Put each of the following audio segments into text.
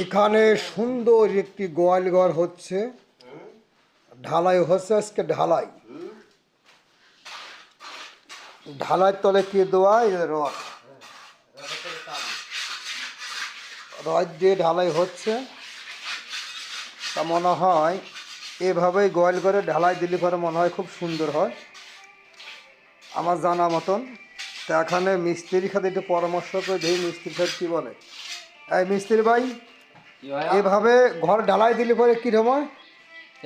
এখানে সুন্দর একটি গোয়াল ঘর হচ্ছে, ঢালাই হচ্ছে আজকে ঢালাই। ঢালাই তলে কি দেওয়া রড, রড দিয়ে ঢালাই হচ্ছে। তা মনে হয় এভাবেই গোয়াল ঘরে ঢালাই দিলে পরে মনে হয় খুব সুন্দর হয় আমার জানা মতন। তা এখানে মিস্ত্রির সাথে একটু পরামর্শ করে দেখি মিস্ত্রি সাহেব কী বলে। এই মিস্ত্রি ভাই, এভাবে ঘর ঢালাই দিলে পরে কীরকম হয়?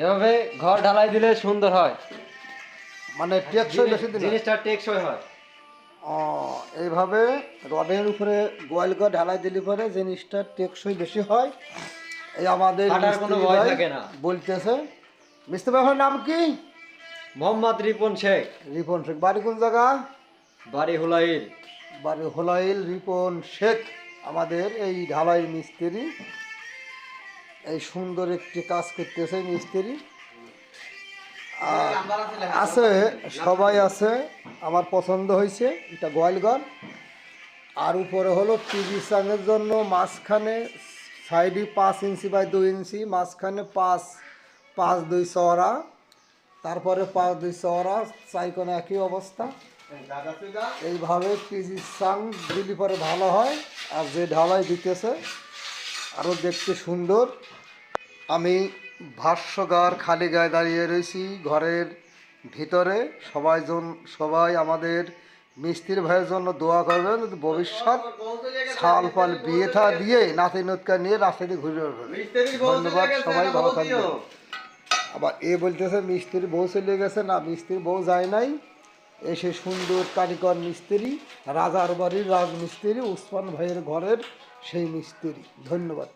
এভাবে ঘর ঢালাই দিলে সুন্দর হয়, মানে টেকসই বেশি দিন জিনিসটা টেকসই হয়। এইভাবে রডের উপরে গোয়াল ঘর ঢালাই দিলে পরে জিনিসটা টেকসই বেশি হয়। এই আমাদের কোনো ভয় থাকে না। বলতেছে। মিস্ত্রি ভাইয়ের নাম কি? মোহাম্মদ রিপন শেখ। রিপন শেখ। বাড়ি কোন জায়গা? বাড়ি হুলাইল। বাড়ি হোলাইল। রিপন শেখ আমাদের এই ঢালাই মিস্ত্রি। এই সুন্দর একটি কাজ করতেছে মিস্ত্রি। আছে, সবাই আছে। আমার পছন্দ হয়েছে এটা গোয়ালঘর। আর উপরে হলো টিভি স্ট্যান্ডের জন্য মাঝখানে সাইডে 5 ইঞ্চি বাই 2 ইঞ্চি, মাঝখানে 5.2 চওড়া, তারপরে 5.2 চওড়া, চাইকোনা একই অবস্থা। এইভাবে টিভি স্ট্যান্ড দিলে পরে ভালো হয়। আর যে ঢালাই দিতেছে আরও দেখতে সুন্দর। আমি ভাষ্যকার খালি গায়ে দাঁড়িয়ে রয়েছি ঘরের ভিতরে। সবাই আমাদের মিস্ত্রি ভাইয়ের জন্য দোয়া করবেন, ভবিষ্যৎ ছাল পাল বিয়ে থা দিয়ে নাতি নতকা নিয়ে রাস্তা দিয়ে ঘুরে উঠবেন। ধন্যবাদ, সবাই ভালো থাকবেন। আবার এ বলতেছে মিস্ত্রির বউ চলে গেছে। না, মিস্ত্রির বউ যায় নাই, এসে সুন্দর কারিগর মিস্ত্রি, রাজার বাড়ির রাজমিস্ত্রি, উসমান ভাইয়ের ঘরের সেই মিস্ত্রি। ধন্যবাদ।